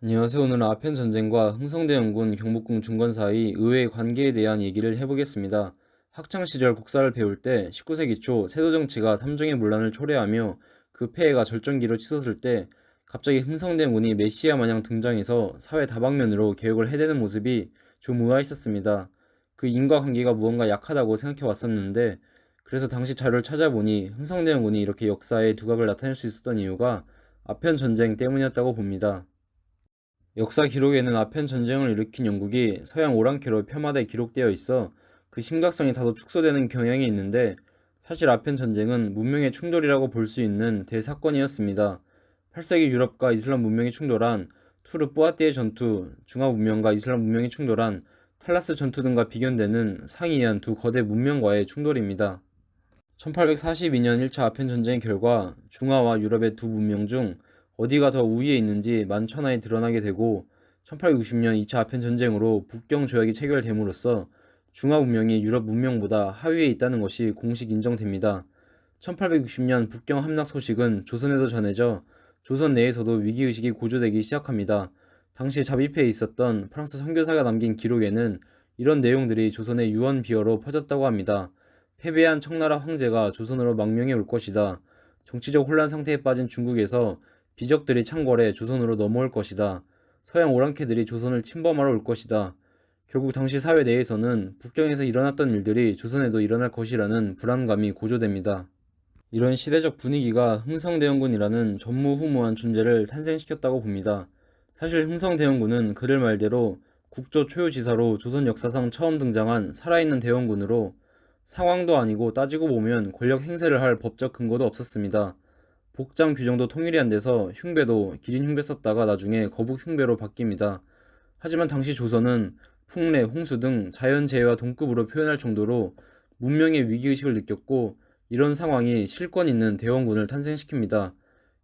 안녕하세요. 오늘은 아편 전쟁과 흥성대원군 경복궁 중건 사이 의회의 관계에 대한 얘기를 해보겠습니다. 학창 시절 국사를 배울 때 19세기 초 세도 정치가 삼중의 문란을 초래하며 그 폐해가 절정기로 치솟을 때 갑자기 흥성대원군이 메시아 마냥 등장해서 사회 다방면으로 개혁을 해대는 모습이 좀 의아했었습니다. 그 인과관계가 무언가 약하다고 생각해 왔었는데 그래서 당시 자료를 찾아보니 흥성대원군이 이렇게 역사의 두각을 나타낼 수 있었던 이유가 아편 전쟁 때문이었다고 봅니다. 역사 기록에는 아편 전쟁을 일으킨 영국이 서양 오랑캐로 폄하돼 기록되어 있어 그 심각성이 다소 축소되는 경향이 있는데 사실 아편 전쟁은 문명의 충돌이라고 볼 수 있는 대사건이었습니다. 8세기 유럽과 이슬람 문명이 충돌한 투르 뿌아띠의 전투, 중화 문명과 이슬람 문명이 충돌한 탈라스 전투 등과 비견되는 상이한 두 거대 문명과의 충돌입니다. 1842년 1차 아편 전쟁의 결과 중화와 유럽의 두 문명 중 어디가 더 우위에 있는지 만천하에 드러나게 되고 1860년 2차 아편 전쟁으로 북경 조약이 체결됨으로써 중화 문명이 유럽 문명보다 하위에 있다는 것이 공식 인정됩니다. 1860년 북경 함락 소식은 조선에도 전해져 조선 내에서도 위기의식이 고조되기 시작합니다. 당시 자비패에 있었던 프랑스 선교사가 남긴 기록에는 이런 내용들이 조선의 유언비어로 퍼졌다고 합니다. 패배한 청나라 황제가 조선으로 망명해 올 것이다. 정치적 혼란 상태에 빠진 중국에서 비적들이 창궐해 조선으로 넘어올 것이다. 서양 오랑캐들이 조선을 침범하러 올 것이다. 결국 당시 사회 내에서는 북경에서 일어났던 일들이 조선에도 일어날 것이라는 불안감이 고조됩니다. 이런 시대적 분위기가 흥성대원군이라는 전무후무한 존재를 탄생시켰다고 봅니다. 사실 흥성대원군은 그들 말대로 국조 초유지사로 조선 역사상 처음 등장한 살아있는 대원군으로 상황도 아니고 따지고 보면 권력 행세를 할 법적 근거도 없었습니다. 복장 규정도 통일이 안 돼서 흉배도 기린 흉배 썼다가 나중에 거북 흉배로 바뀝니다. 하지만 당시 조선은 풍래, 홍수 등 자연재해와 동급으로 표현할 정도로 문명의 위기의식을 느꼈고 이런 상황이 실권 있는 대원군을 탄생시킵니다.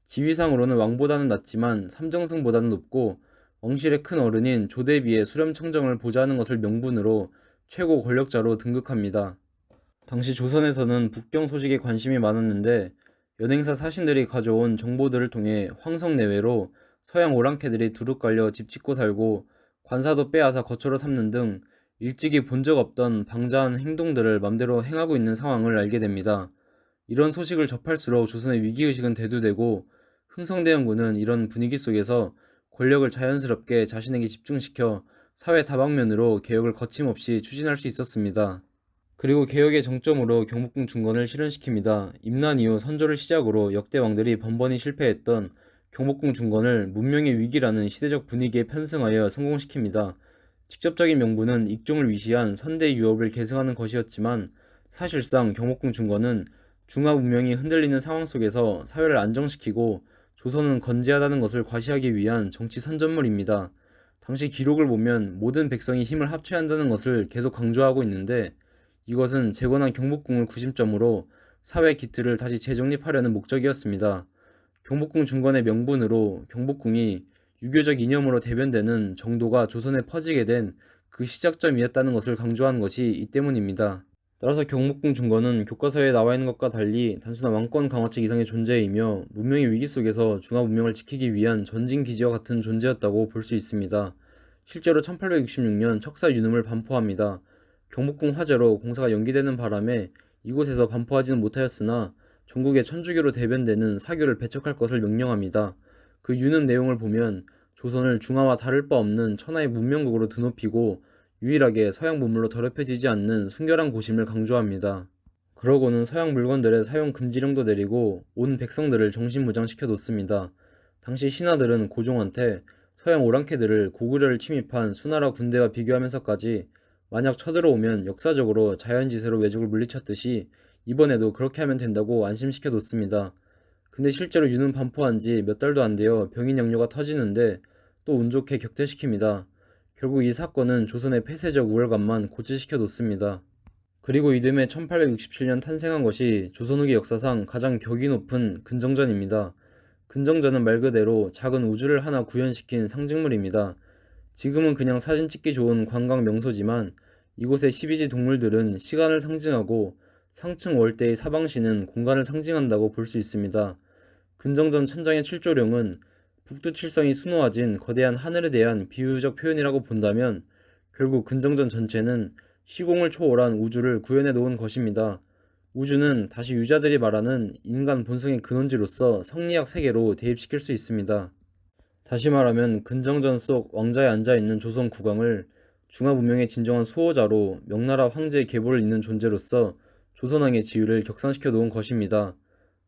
지위상으로는 왕보다는 낮지만 삼정승보다는 높고 왕실의 큰 어른인 조대비의 수렴청정을 보좌하는 것을 명분으로 최고 권력자로 등극합니다. 당시 조선에서는 북경 소식에 관심이 많았는데 연행사 사신들이 가져온 정보들을 통해 황성 내외로 서양 오랑캐들이 두루 깔려 집 짓고 살고 관사도 빼앗아 거처로 삼는 등 일찍이 본 적 없던 방자한 행동들을 맘대로 행하고 있는 상황을 알게 됩니다. 이런 소식을 접할수록 조선의 위기의식은 대두되고 흥성대원군은 이런 분위기 속에서 권력을 자연스럽게 자신에게 집중시켜 사회 다방면으로 개혁을 거침없이 추진할 수 있었습니다. 그리고 개혁의 정점으로 경복궁 중건을 실현시킵니다. 임난 이후 선조를 시작으로 역대 왕들이 번번이 실패했던 경복궁 중건을 문명의 위기라는 시대적 분위기에 편승하여 성공시킵니다. 직접적인 명분은 익종을 위시한 선대 유업을 계승하는 것이었지만 사실상 경복궁 중건은 중화 문명이 흔들리는 상황 속에서 사회를 안정시키고 조선은 건재하다는 것을 과시하기 위한 정치 선전물입니다. 당시 기록을 보면 모든 백성이 힘을 합쳐야 한다는 것을 계속 강조하고 있는데 이것은 재건한 경복궁을 구심점으로 사회 기틀을 다시 재정립하려는 목적이었습니다. 경복궁 중건의 명분으로 경복궁이 유교적 이념으로 대변되는 정도가 조선에 퍼지게 된 그 시작점이었다는 것을 강조하는 것이 이 때문입니다. 따라서 경복궁 중건은 교과서에 나와 있는 것과 달리 단순한 왕권 강화책 이상의 존재이며 문명의 위기 속에서 중화 문명을 지키기 위한 전진 기지와 같은 존재였다고 볼 수 있습니다. 실제로 1866년 척사 유능을 반포합니다. 경복궁 화재로 공사가 연기되는 바람에 이곳에서 반포하지는 못하였으나 전국의 천주교로 대변되는 사교를 배척할 것을 명령합니다. 그 유능 내용을 보면 조선을 중화와 다를 바 없는 천하의 문명국으로 드높이고 유일하게 서양 문물로 더럽혀지지 않는 순결한 고심을 강조합니다. 그러고는 서양 물건들의 사용 금지령도 내리고 온 백성들을 정신무장시켜 놓습니다. 당시 신하들은 고종한테 서양 오랑캐들을 고구려를 침입한 수나라 군대와 비교하면서까지 만약 쳐들어오면 역사적으로 자연지세로 왜적을 물리쳤듯이 이번에도 그렇게 하면 된다고 안심시켜 놓습니다. 근데 실제로 유는 반포한 지 몇 달도 안 되어 병인 양요가 터지는데 또 운 좋게 격퇴시킵니다. 결국 이 사건은 조선의 폐쇄적 우월감만 고취시켜 놓습니다. 그리고 이듬해 1867년 탄생한 것이 조선 후기 역사상 가장 격이 높은 근정전입니다. 근정전은 말 그대로 작은 우주를 하나 구현시킨 상징물입니다. 지금은 그냥 사진 찍기 좋은 관광 명소지만 이곳의 12지 동물들은 시간을 상징하고 상층 월대의 사방시는 공간을 상징한다고 볼 수 있습니다. 근정전 천장의 칠조령은 북두칠성이 수놓아진 거대한 하늘에 대한 비유적 표현이라고 본다면 결국 근정전 전체는 시공을 초월한 우주를 구현해 놓은 것입니다. 우주는 다시 유자들이 말하는 인간 본성의 근원지로서 성리학 세계로 대입시킬 수 있습니다. 다시 말하면 근정전 속 왕자에 앉아있는 조선 국왕을 중화문명의 진정한 수호자로 명나라 황제의 계보를 잇는 존재로서 조선왕의 지위를 격상시켜 놓은 것입니다.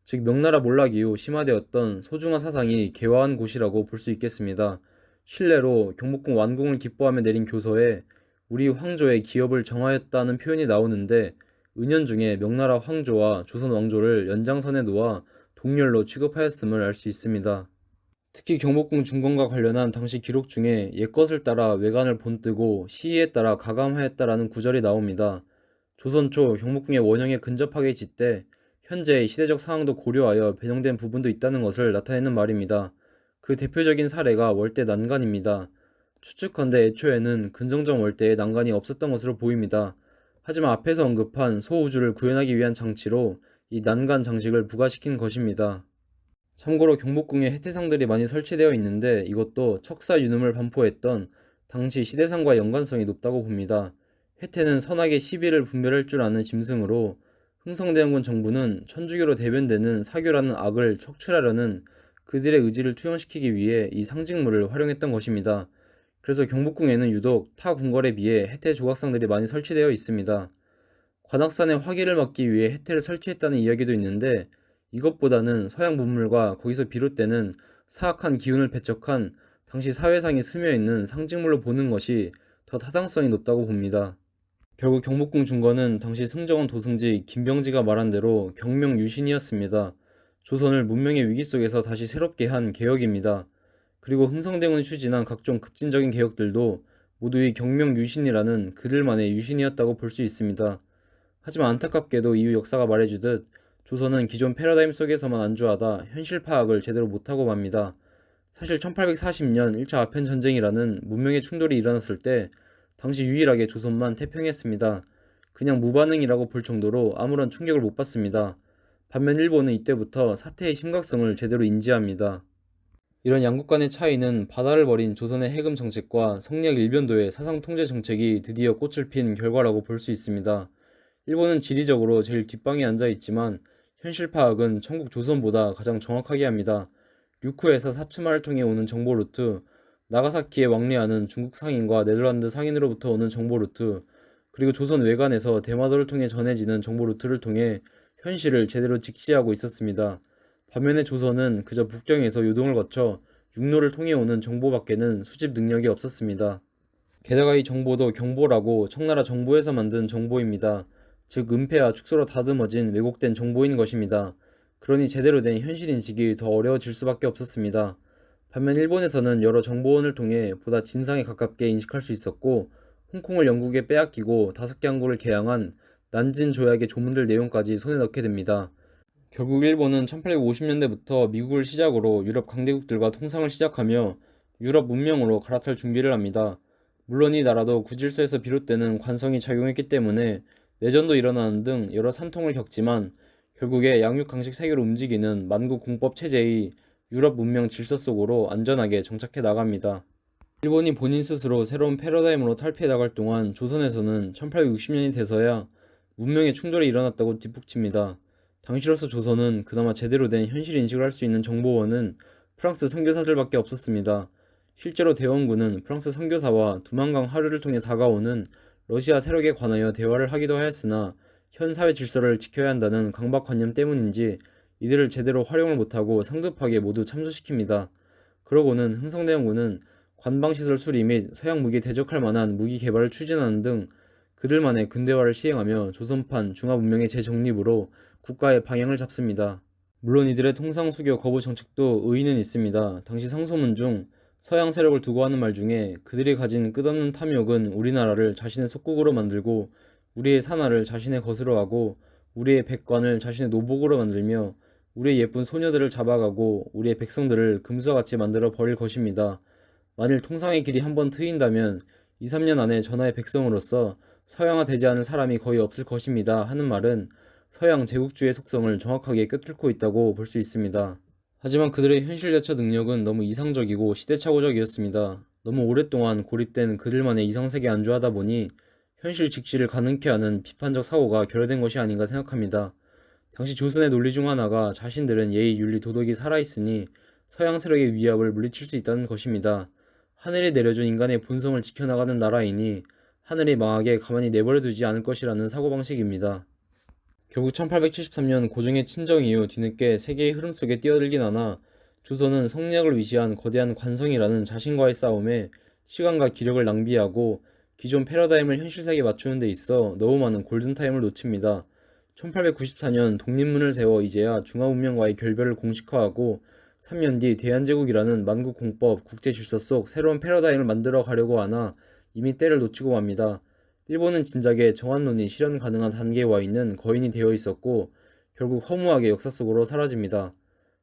즉 명나라 몰락 이후 심화되었던 소중화 사상이 개화한 곳이라고 볼 수 있겠습니다. 실례로 경복궁 완공을 기뻐하며 내린 교서에 우리 황조의 기업을 정하였다는 표현이 나오는데 은연중에 명나라 황조와 조선 왕조를 연장선에 놓아 동렬로 취급하였음을 알 수 있습니다. 특히 경복궁 중건과 관련한 당시 기록 중에 옛것을 따라 외관을 본뜨고 시의에 따라 가감하였다라는 구절이 나옵니다. 조선 초 경복궁의 원형에 근접하게 짓되 현재의 시대적 상황도 고려하여 변형된 부분도 있다는 것을 나타내는 말입니다. 그 대표적인 사례가 월대 난간입니다. 추측컨대 애초에는 근정전 월대에 난간이 없었던 것으로 보입니다. 하지만 앞에서 언급한 소우주를 구현하기 위한 장치로 이 난간 장식을 부과시킨 것입니다. 참고로 경복궁에 해태상들이 많이 설치되어 있는데 이것도 척사 유눔을 반포했던 당시 시대상과 연관성이 높다고 봅니다. 해태는 선악의 시비를 분별할 줄 아는 짐승으로 흥성대원군 정부는 천주교로 대변되는 사교라는 악을 척출하려는 그들의 의지를 투영시키기 위해 이 상징물을 활용했던 것입니다. 그래서 경복궁에는 유독 타 궁궐에 비해 해태 조각상들이 많이 설치되어 있습니다. 관악산의 화기를 막기 위해 해태를 설치했다는 이야기도 있는데 이것보다는 서양 문물과 거기서 비롯되는 사악한 기운을 배척한 당시 사회상에 스며있는 상징물로 보는 것이 더 타당성이 높다고 봅니다. 결국 경복궁 중건은 당시 승정원 도승지 김병지가 말한 대로 경명유신이었습니다. 조선을 문명의 위기 속에서 다시 새롭게 한 개혁입니다. 그리고 흥성대원이 추진한 각종 급진적인 개혁들도 모두 이 경명유신이라는 그들만의 유신이었다고 볼 수 있습니다. 하지만 안타깝게도 이후 역사가 말해주듯 조선은 기존 패러다임 속에서만 안주하다 현실 파악을 제대로 못하고 맙니다. 사실 1840년 1차 아편전쟁이라는 문명의 충돌이 일어났을 때 당시 유일하게 조선만 태평했습니다. 그냥 무반응이라고 볼 정도로 아무런 충격을 못 받습니다. 반면 일본은 이때부터 사태의 심각성을 제대로 인지합니다. 이런 양국 간의 차이는 바다를 버린 조선의 해금 정책과 성리학 일변도의 사상 통제 정책이 드디어 꽃을 핀 결과라고 볼 수 있습니다. 일본은 지리적으로 제일 뒷방에 앉아 있지만 현실 파악은 천국 조선보다 가장 정확하게 합니다. 류쿠에서 사츠마를 통해 오는 정보 루트, 나가사키에 왕래하는 중국 상인과 네덜란드 상인으로부터 오는 정보 루트, 그리고 조선 외관에서 대마도를 통해 전해지는 정보 루트를 통해 현실을 제대로 직시하고 있었습니다. 반면에 조선은 그저 북경에서 요동을 거쳐 육로를 통해 오는 정보밖에는 수집 능력이 없었습니다. 게다가 이 정보도 경보라고 청나라 정부에서 만든 정보입니다. 즉 은폐와 축소로 다듬어진 왜곡된 정보인 것입니다. 그러니 제대로 된 현실인식이 더 어려워질 수밖에 없었습니다. 반면 일본에서는 여러 정보원을 통해 보다 진상에 가깝게 인식할 수 있었고 홍콩을 영국에 빼앗기고 5개 항구를 개항한 난진 조약의 조문들 내용까지 손에 넣게 됩니다. 결국 일본은 1850년대부터 미국을 시작으로 유럽 강대국들과 통상을 시작하며 유럽 문명으로 갈아탈 준비를 합니다. 물론 이 나라도 구질서에서 비롯되는 관성이 작용했기 때문에 내전도 일어나는 등 여러 산통을 겪지만 결국에 양육강식 세계로 움직이는 만국 공법 체제의 유럽 문명 질서 속으로 안전하게 정착해 나갑니다. 일본이 본인 스스로 새로운 패러다임으로 탈피해 나갈 동안 조선에서는 1860년이 돼서야 문명의 충돌이 일어났다고 뒷북칩니다. 당시로서 조선은 그나마 제대로 된 현실 인식을 할 수 있는 정보원은 프랑스 선교사들밖에 없었습니다. 실제로 대원군은 프랑스 선교사와 두만강 하류를 통해 다가오는 러시아 세력에 관하여 대화를 하기도 하였으나 현 사회 질서를 지켜야 한다는 강박관념 때문인지 이들을 제대로 활용을 못하고 성급하게 모두 참수시킵니다. 그러고는 흥성대원군은 관방시설 수리 및 서양 무기에 대적할 만한 무기 개발을 추진하는 등 그들만의 근대화를 시행하며 조선판 중화문명의 재정립으로 국가의 방향을 잡습니다. 물론 이들의 통상수교 거부 정책도 의의는 있습니다. 당시 상소문 중 서양 세력을 두고 하는 말 중에 그들이 가진 끝없는 탐욕은 우리나라를 자신의 속국으로 만들고 우리의 산하를 자신의 것으로 하고 우리의 백관을 자신의 노복으로 만들며 우리의 예쁜 소녀들을 잡아가고 우리의 백성들을 금수와 같이 만들어 버릴 것입니다. 만일 통상의 길이 한번 트인다면 2, 3년 안에 전하의 백성으로서 서양화되지 않을 사람이 거의 없을 것입니다 하는 말은 서양 제국주의 속성을 정확하게 꿰뚫고 있다고 볼 수 있습니다. 하지만 그들의 현실 대처 능력은 너무 이상적이고 시대착오적이었습니다. 너무 오랫동안 고립된 그들만의 이상세계에 안주하다 보니 현실 직시를 가능케 하는 비판적 사고가 결여된 것이 아닌가 생각합니다. 당시 조선의 논리 중 하나가 자신들은 예의, 윤리, 도덕이 살아있으니 서양 세력의 위압을 물리칠 수 있다는 것입니다. 하늘이 내려준 인간의 본성을 지켜나가는 나라이니 하늘이 망하게 가만히 내버려두지 않을 것이라는 사고방식입니다. 결국 1873년 고종의 친정 이후 뒤늦게 세계의 흐름 속에 뛰어들긴 하나 조선은 성리학을 위시한 거대한 관성이라는 자신과의 싸움에 시간과 기력을 낭비하고 기존 패러다임을 현실 세계에 맞추는 데 있어 너무 많은 골든타임을 놓칩니다. 1894년 독립문을 세워 이제야 중화문명과의 결별을 공식화하고 3년 뒤 대한제국이라는 만국공법 국제질서 속 새로운 패러다임을 만들어 가려고 하나 이미 때를 놓치고 맙니다. 일본은 진작에 정한론이 실현 가능한 단계에 와 있는 거인이 되어 있었고 결국 허무하게 역사 속으로 사라집니다.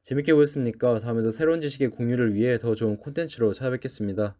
재밌게 보셨습니까? 다음에도 새로운 지식의 공유를 위해 더 좋은 콘텐츠로 찾아뵙겠습니다.